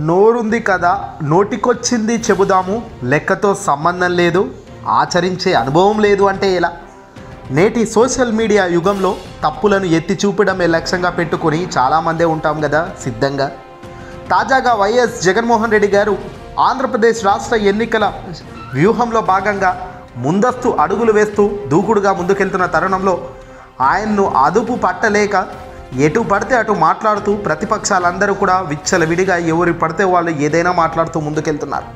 నోరుంది కదా, నోటికొచ్చింది చెబుదాము, లెక్కతో సంబంధం లేదు, ఆచరించే అనుభవం లేదు అంటే ఎలా? నేటి సోషల్ మీడియా యుగంలో తప్పులను ఎత్తి చూపడమే లక్ష్యంగా పెట్టుకొని చాలామందే ఉంటాం కదా సిద్ధంగా. తాజాగా వైఎస్ జగన్మోహన్ రెడ్డి గారు ఆంధ్రప్రదేశ్ రాష్ట్ర ఎన్నికల వ్యూహంలో భాగంగా ముందస్తు అడుగులు వేస్తూ దూకుడుగా ముందుకెళ్తున్న తరుణంలో ఆయన్ను అదుపు పట్టలేక ఎటు పడితే అటు మాట్లాడుతూ ప్రతిపక్షాలందరూ కూడా విచ్చలవిడిగా ఎవరు పడితే వాళ్ళు ఏదైనా మాట్లాడుతూ ముందుకెళ్తున్నారు.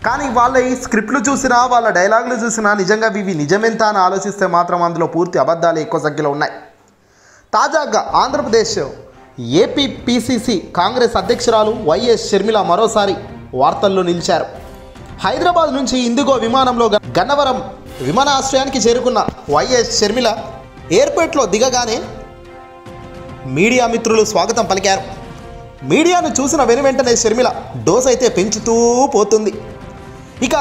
కానీ వాళ్ళ ఈ స్క్రిప్ట్లు చూసినా, వాళ్ళ డైలాగులు చూసినా నిజంగా ఇవి నిజమెంత అని ఆలోచిస్తే మాత్రం అందులో పూర్తి అబద్ధాలు ఎక్కువ సంఖ్యలో ఉన్నాయి. తాజాగా ఆంధ్రప్రదేశ్ ఏపీపీసీసీ కాంగ్రెస్ అధ్యక్షురాలు వైఎస్ షర్మిల మరోసారి వార్తల్లో నిలిచారు. హైదరాబాద్ నుంచి ఇండిగో విమానంలో గన్నవరం విమానాశ్రయానికి చేరుకున్న వైఎస్ షర్మిల ఎయిర్పోర్ట్లో దిగగానే మీడియా మిత్రులు స్వాగతం పలికారు. మీడియాను చూసిన వెనువెంటనే షర్మిల డోస్ అయితే పెంచుతూ పోతుంది. ఇక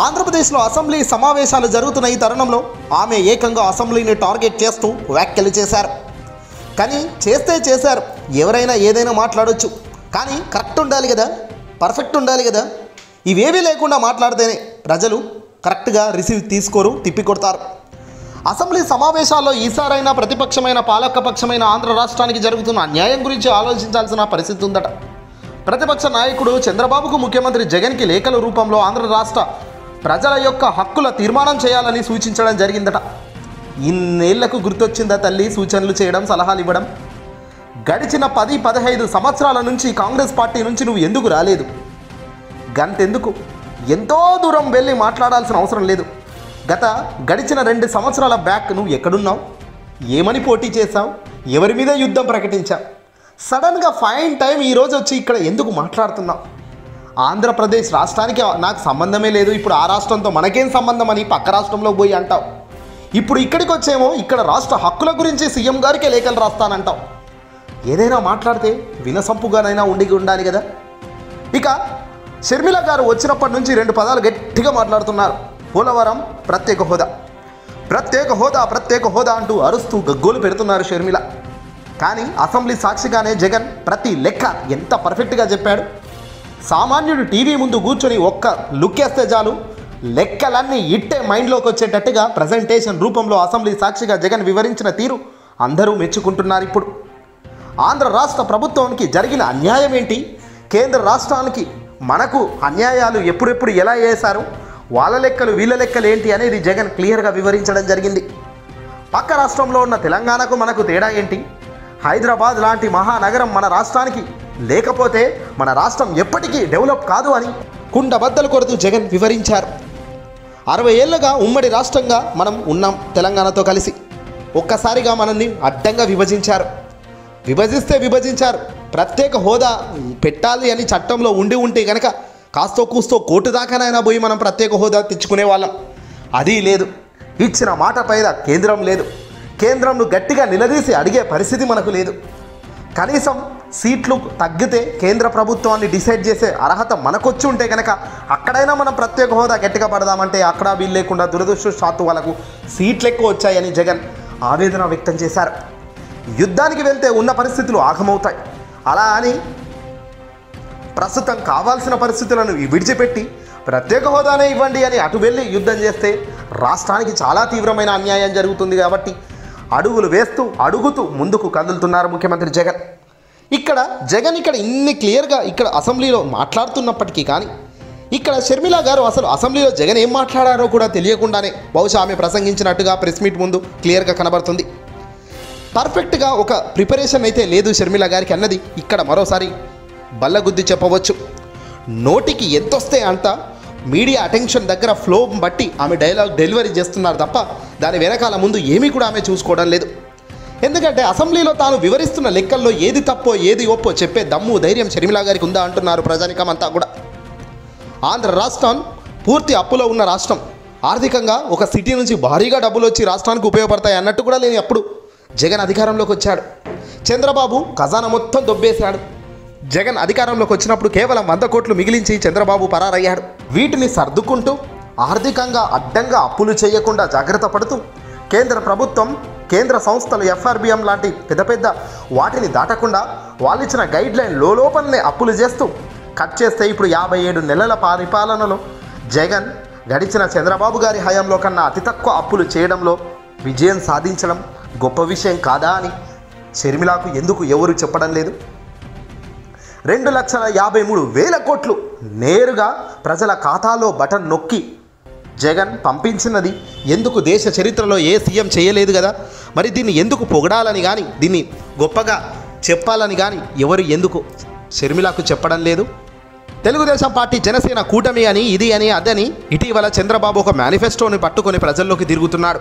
ఆంధ్రప్రదేశ్లో అసెంబ్లీ సమావేశాలు జరుగుతున్న ఈ తరుణంలో ఆమె ఏకంగా అసెంబ్లీని టార్గెట్ చేస్తూ వ్యాఖ్యలు చేశారు. కానీ చేశారు, ఎవరైనా ఏదైనా మాట్లాడొచ్చు, కానీ కరెక్ట్ ఉండాలి కదా, పర్ఫెక్ట్ ఉండాలి కదా. ఇవేవీ లేకుండా మాట్లాడితేనే ప్రజలు కరెక్ట్గా రిసీవ్ తీసుకోరు, తిప్పికొడతారు. అసెంబ్లీ సమావేశాల్లో ఈసారైనా ప్రతిపక్షమైన పాలకపక్షమైన ఆంధ్ర రాష్ట్రానికి జరుగుతున్న అన్యాయం గురించి ఆలోచించాల్సిన పరిస్థితి ఉందట. ప్రతిపక్ష నాయకుడు చంద్రబాబుకు ముఖ్యమంత్రి జగన్కి లేఖల రూపంలో ఆంధ్ర రాష్ట్ర ప్రజల యొక్క హక్కుల తీర్మానం చేయాలని సూచించడం జరిగిందట. ఇన్నేళ్లకు గుర్తొచ్చిందా తల్లి సూచనలు చేయడం, సలహాలు ఇవ్వడం? గడిచిన 10-15 సంవత్సరాల నుంచి కాంగ్రెస్ పార్టీ నుంచి నువ్వు ఎందుకు రాలేదు? గంతెందుకు, ఎంతో దూరం వెళ్ళి మాట్లాడాల్సిన అవసరం లేదు. గడిచిన 2 సంవత్సరాల బ్యాక్ నువ్వు ఎక్కడున్నావు? ఏమని పోటీ చేశావు? ఎవరి మీద యుద్ధం ప్రకటించావు? సడన్గా ఫైన్ టైం ఈరోజు వచ్చి ఇక్కడ ఎందుకు మాట్లాడుతున్నావు? ఆంధ్రప్రదేశ్ రాష్ట్రానికి నాకు సంబంధమే లేదు, ఇప్పుడు ఆ రాష్ట్రంతో మనకేం సంబంధం అని పక్క రాష్ట్రంలో పోయి అంటావు. ఇప్పుడు ఇక్కడికి వచ్చేమో ఇక్కడ రాష్ట్ర హక్కుల గురించి సీఎం గారికే లేఖలు రాస్తానంటావు. ఏదైనా మాట్లాడితే వినసంపుగానైనా ఉండాలి కదా. ఇక షర్మిల గారు వచ్చినప్పటి నుంచి 2 పదాలు గట్టిగా మాట్లాడుతున్నారు. పోలవరం, ప్రత్యేక హోదా, ప్రత్యేక హోదా, ప్రత్యేక హోదా అంటూ అరుస్తూ గగ్గోలు పెడుతున్నారు షర్మిల. కానీ అసెంబ్లీ సాక్షిగానే జగన్ ప్రతి లెక్క ఎంత పర్ఫెక్ట్గా చెప్పాడు. సామాన్యుడు టీవీ ముందు కూర్చొని ఒక్క లుక్ వేస్తే చాలు, లెక్కలన్నీ ఇట్టే మైండ్లోకి వచ్చేటట్టుగా ప్రజెంటేషన్ రూపంలో అసెంబ్లీ సాక్షిగా జగన్ వివరించిన తీరు అందరూ మెచ్చుకుంటున్నారు. ఇప్పుడు ఆంధ్ర రాష్ట్ర ప్రభుత్వానికి జరిగిన అన్యాయం ఏంటి, కేంద్ర రాష్ట్రానికి మనకు అన్యాయాలు ఎప్పుడెప్పుడు ఎలా చేశారు, వాళ్ళ లెక్కలు వీళ్ళ లెక్కలు ఏంటి అనేది జగన్ క్లియర్గా వివరించడం జరిగింది. పక్క రాష్ట్రంలో ఉన్న తెలంగాణకు మనకు తేడా ఏంటి, హైదరాబాద్ లాంటి మహానగరం మన రాష్ట్రానికి లేకపోతే మన రాష్ట్రం ఎప్పటికీ డెవలప్ కాదు అని కుండబద్దలు కొడుతూ జగన్ వివరించారు. 60 ఏళ్ళుగా ఉమ్మడి రాష్ట్రంగా మనం ఉన్నాం తెలంగాణతో కలిసి. ఒక్కసారిగా మనల్ని అడ్డంగా విభజించారు. ప్రత్యేక హోదా పెట్టాలి అని చట్టంలో ఉంటే కనుక కాస్తో కూస్తో కోర్టు దాకానైనా పోయి మనం ప్రత్యేక హోదా తెచ్చుకునే వాళ్ళం. అది లేదు, ఇచ్చిన మాట పైన కేంద్రం లేదు, కేంద్రంను గట్టిగా నిలదీసి అడిగే పరిస్థితి మనకు లేదు. కనీసం సీట్లు తగ్గితే కేంద్ర ప్రభుత్వాన్ని డిసైడ్ చేసే అర్హత మనకొచ్చి ఉంటే కనుక అక్కడైనా మనం ప్రత్యేక హోదా గట్టిగా పడదామంటే అక్కడ వీలు లేకుండా దురదృష్టవశాత్తు వాళ్ళకు సీట్లు ఎక్కువ వచ్చాయని జగన్ ఆవేదన వ్యక్తం చేశారు. యుద్ధానికి వెళ్తే ఉన్న పరిస్థితులు ఆగమవుతాయి, అలా అని ప్రస్తుతం కావాల్సిన పరిస్థితులను విడిచిపెట్టి ప్రత్యేక హోదానే ఇవ్వండి అని అటు వెళ్ళి యుద్ధం చేస్తే రాష్ట్రానికి చాలా తీవ్రమైన అన్యాయం జరుగుతుంది. కాబట్టి అడుగుతూ ముందుకు కదులుతున్నారు ముఖ్యమంత్రి జగన్. జగన్ ఇన్ని క్లియర్గా ఇక్కడ అసెంబ్లీలో మాట్లాడుతున్నప్పటికీ కానీ ఇక్కడ షర్మిల గారు అసలు అసెంబ్లీలో జగన్ ఏం మాట్లాడారో కూడా తెలియకుండానే బహుశా ఆమె ప్రసంగించినట్టుగా ప్రెస్ మీట్ ముందు క్లియర్గా కనబడుతుంది. పర్ఫెక్ట్గా ఒక ప్రిపరేషన్ అయితే లేదు షర్మిల గారికి అన్నది ఇక్కడ మరోసారి బల్లగుద్ది చెప్పవచ్చు. నోటికి ఎంతొస్తే అంత మీడియా అటెన్షన్ దగ్గర ఫ్లో బట్టి ఆమె డైలాగ్ డెలివరీ చేస్తున్నారు తప్ప దాని వెనకాల ముందు ఏమీ కూడా ఆమె చూసుకోవడం లేదు. ఎందుకంటే అసెంబ్లీలో తాను వివరిస్తున్న లెక్కల్లో ఏది తప్పో ఏది ఒప్పో చెప్పే దమ్ము ధైర్యం షర్మిల గారికి ఉందా అంటున్నారు ప్రజానికం అంతా కూడా. ఆంధ్ర రాష్ట్రం పూర్తి అప్పులో ఉన్న రాష్ట్రం. ఆర్థికంగా ఒక సిటీ నుంచి భారీగా డబ్బులు వచ్చి రాష్ట్రానికి ఉపయోగపడతాయి అన్నట్టు కూడా లేని అప్పుడు జగన్ అధికారంలోకి వచ్చాడు. చంద్రబాబు ఖజానా మొత్తం దొబ్బేశాడు. జగన్ అధికారంలోకి వచ్చినప్పుడు కేవలం 100 కోట్లు మిగిలించి చంద్రబాబు పరారయ్యాడు. వీటిని సర్దుకుంటూ ఆర్థికంగా అడ్డంగా అప్పులు చేయకుండా జాగ్రత్త పడుతూ కేంద్ర ప్రభుత్వం కేంద్ర సంస్థలు ఎఫ్ఆర్బిఎం లాంటి పెద్ద పెద్ద వాటిని దాటకుండా వాళ్ళు ఇచ్చిన గైడ్ లైన్ లోపలనే అప్పులు చేస్తూ కట్ చేస్తే ఇప్పుడు 57 నెలల పరిపాలనలో జగన్ గడిచిన చంద్రబాబు గారి హయాంలో కన్నా అతి తక్కువ అప్పులు చేయడంలో విజయం సాధించడం గొప్ప విషయం కాదా అని షర్మిలకు ఎందుకు ఎవరు చెప్పడం లేదు? 2,53,000 కోట్లు నేరుగా ప్రజల ఖాతాలో బటన్ నొక్కి జగన్ పంపించినది ఎందుకు దేశ చరిత్రలో ఏ సీఎం చేయలేదు కదా. మరి దీన్ని ఎందుకు పొగడాలని కానీ దీన్ని గొప్పగా చెప్పాలని కానీ ఎవరు ఎందుకు షర్మిలకు చెప్పడం లేదు? తెలుగుదేశం పార్టీ జనసేన కూటమి అని ఇది అని అదని ఇటీవల చంద్రబాబు ఒక మేనిఫెస్టోని పట్టుకొని ప్రజల్లోకి తిరుగుతున్నాడు.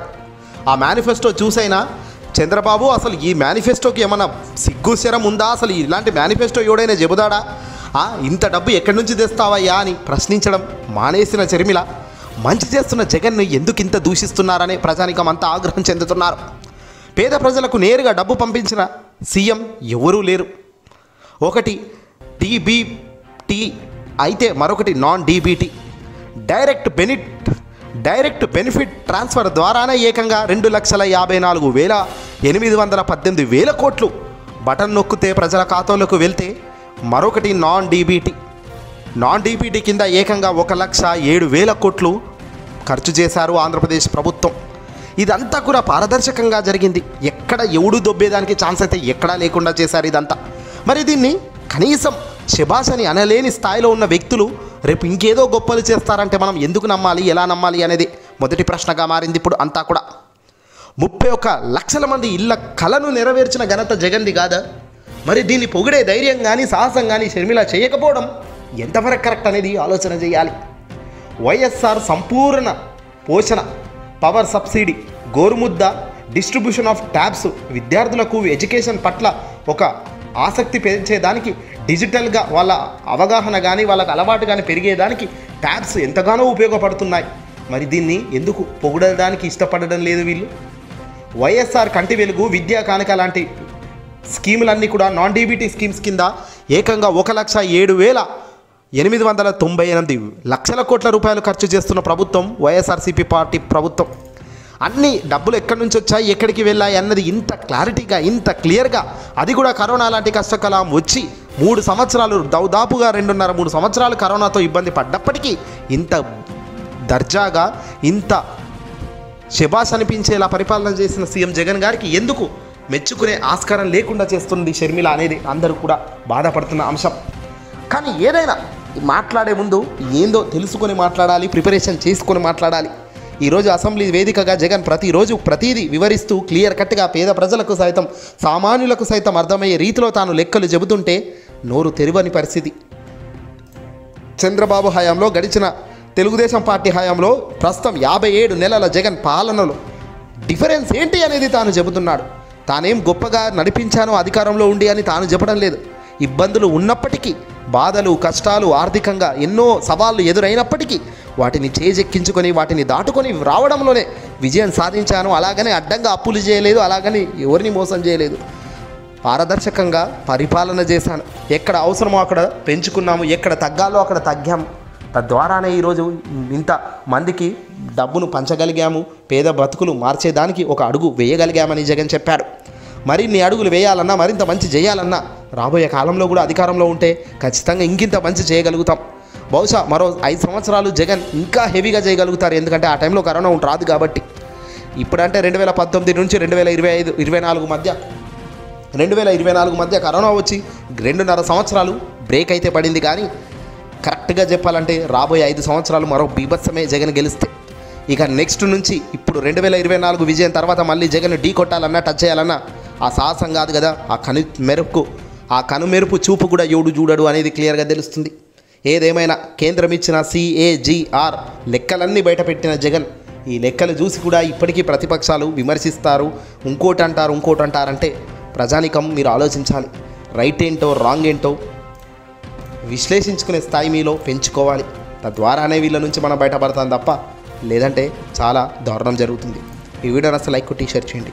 ఆ మేనిఫెస్టో చూసైనా చంద్రబాబు అసలు ఈ మేనిఫెస్టోకి ఏమన్నా సిగ్గుశరం ఉందా? అసలు ఇలాంటి మేనిఫెస్టో ఎవడైనా చెబుతాడా? ఇంత డబ్బు ఎక్కడి నుంచి తెస్తావయ్యా అని ప్రశ్నించడం మానేసిన షర్మిల మంచి చేస్తున్న జగన్ను ఎందుకు ఇంత దూషిస్తున్నారనే ప్రజానికం అంతా ఆగ్రహం చెందుతున్నారు. పేద ప్రజలకు నేరుగా డబ్బు పంపించిన సీఎం ఎవరూ లేరు. ఒకటి డీబీటీ అయితే మరొకటి non DBT. Direct benefit transfer ద్వారానే ఏకంగా 2,54,818 కోట్లు బటన్ నొక్కితే ప్రజల ఖాతాలోకి వెళ్తే, మరొకటి నాన్ డీబీటీ కింద ఏకంగా 1,07,000 కోట్లు ఖర్చు చేశారు ఆంధ్రప్రదేశ్ ప్రభుత్వం. ఇదంతా కూడా పారదర్శకంగా జరిగింది. ఎక్కడ ఎవడు దొబ్బేదానికి ఛాన్స్ అయితే ఎక్కడా లేకుండా చేశారు ఇదంతా. మరి దీన్ని కనీసం శభాష్ అని అనలేని స్థాయిలో ఉన్న వ్యక్తులు రేపు ఇంకేదో గొప్పలు చేస్తారంటే మనం ఎందుకు నమ్మాలి, ఎలా నమ్మాలి అనేది మొదటి ప్రశ్నగా మారింది. ఇప్పుడు అంతా కూడా 31 లక్షల మంది ఇళ్ల కలను నెరవేర్చిన ఘనత జగన్ది కాదా? మరి దీన్ని పొగిడే ధైర్యం కానీ సాహసం కానీ షర్మిల చేయకపోవడం ఎంతవరకు కరెక్ట్ అనేది ఆలోచన చేయాలి. వైఎస్ఆర్ సంపూర్ణ పోషణ, power subsidy, Gorumudda, distribution of tabs, విద్యార్థులకు ఎడ్యుకేషన్ పట్ల ఒక ఆసక్తి పెంచేదానికి, డిజిటల్గా వాళ్ళ అవగాహన కానీ వాళ్ళకి అలవాటు కానీ పెరిగేదానికి ట్యాబ్స్ ఎంతగానో ఉపయోగపడుతున్నాయి. మరి దీన్ని ఎందుకు పొగడడానికి ఇష్టపడడం లేదు వీళ్ళు? వైఎస్ఆర్ కంటి వెలుగు, విద్యా కానుక లాంటి స్కీములన్నీ కూడా నాన్ డీబీటీ స్కీమ్స్ కింద ఏకంగా 1,07,898 కోట్ల రూపాయలు ఖర్చు చేస్తున్న ప్రభుత్వం వైఎస్ఆర్సీపీ పార్టీ ప్రభుత్వం. అన్ని డబ్బులు ఎక్కడి నుంచి వచ్చాయి, ఎక్కడికి వెళ్ళాయి అన్నది ఇంత క్లారిటీగా, ఇంత క్లియర్గా, అది కూడా కరోనా లాంటి కష్టకాలం వచ్చి 3 సంవత్సరాలు, దాదాపుగా 2.5-3 సంవత్సరాలు కరోనాతో ఇబ్బంది పడ్డప్పటికీ ఇంత దర్జాగా, ఇంత శభాష్ అనిపించేలా పరిపాలన చేసిన సీఎం జగన్ గారికి ఎందుకు మెచ్చుకునే ఆస్కారం లేకుండా చేస్తుంది షర్మిల అనేది అందరూ కూడా బాధపడుతున్న అంశం. కానీ ఏదైనా మాట్లాడే ముందు ఏందో తెలుసుకొని మాట్లాడాలి, ప్రిపరేషన్ చేసుకొని మాట్లాడాలి. ఈరోజు అసెంబ్లీ వేదికగా జగన్ ప్రతిరోజు ప్రతిదీ వివరిస్తూ క్లియర్ కట్గా పేద ప్రజలకు సైతం, సామాన్యులకు సైతం అర్థమయ్యే రీతిలో తాను లెక్కలు చెబుతుంటే నోరు తెరవని పరిస్థితి. చంద్రబాబు హయాంలో, గడిచిన తెలుగుదేశం పార్టీ హయాంలో, ప్రస్తుతం 57 నెలల జగన్ పాలనలో డిఫరెన్స్ ఏంటి అనేది తాను చెబుతున్నాడు. తానేం గొప్పగా నడిపించానో అధికారంలో ఉండి అని తాను చెప్పడం లేదు. ఇబ్బందులు ఉన్నప్పటికీ, బాధలు, కష్టాలు, ఆర్థికంగా ఎన్నో సవాళ్ళు ఎదురైనప్పటికీ వాటిని చేజెక్కించుకొని, వాటిని దాటుకొని రావడంలోనే విజయం సాధించాను. అలాగనే అడ్డంగా అప్పులు చేయలేదు, అలాగని ఎవరిని మోసం చేయలేదు. పారదర్శకంగా పరిపాలన చేశాను. ఎక్కడ అవసరమో అక్కడ పెంచుకున్నాము, ఎక్కడ తగ్గాలో అక్కడ తగ్గాము. తద్వారానే ఈరోజు ఇంత మందికి డబ్బును పంచగలిగాము, పేద బతుకులు మార్చేదానికి ఒక అడుగు వేయగలిగామని జగన్ చెప్పాడు. మరిన్ని అడుగులు వేయాలన్నా, మరింత మంచి చేయాలన్నా రాబోయే కాలంలో కూడా అధికారంలో ఉంటే ఖచ్చితంగా ఇంకింత మంచి చేయగలుగుతాం. బహుశా మరో 5 సంవత్సరాలు జగన్ ఇంకా హెవీగా చేయగలుగుతారు. ఎందుకంటే ఆ టైంలో కరోనా రాదు కాబట్టి. ఇప్పుడంటే 2019 నుంచి 2024 మధ్య కరోనా వచ్చి 2.5 సంవత్సరాలు బ్రేక్ అయితే పడింది. కానీ కరెక్ట్గా చెప్పాలంటే రాబోయే 5 సంవత్సరాలు మరో బీభత్సమే జగన్ గెలిస్తే. ఇక నెక్స్ట్ నుంచి ఇప్పుడు 2024 విజయం తర్వాత మళ్ళీ జగన్ ఢీ కొట్టాలన్నా, టచ్ చేయాలన్నా ఆ సాహసం కాదు కదా, ఆ కనుమెరుపు చూపు కూడా ఎవడు చూడడు అనేది క్లియర్గా తెలుస్తుంది. ఏదేమైనా కేంద్రం ఇచ్చిన CAGR లెక్కలన్నీ బయటపెట్టిన జగన్ ఈ లెక్కలు చూసి కూడా ఇప్పటికీ ప్రతిపక్షాలు విమర్శిస్తారు, ఇంకోటి అంటారంటే ప్రజానికం మీరు ఆలోచించాలి. రైట్ ఏంటో, రాంగ్ ఏంటో విశ్లేషించుకునే స్థాయి మీలో పెంచుకోవాలి. తద్వారానే వీళ్ళ నుంచి మనం బయటపడతాం తప్ప లేదంటే చాలా దారుణం జరుగుతుంది. ఈ వీడియో నచ్చితే లైక్ కొట్టి షేర్ చేయండి.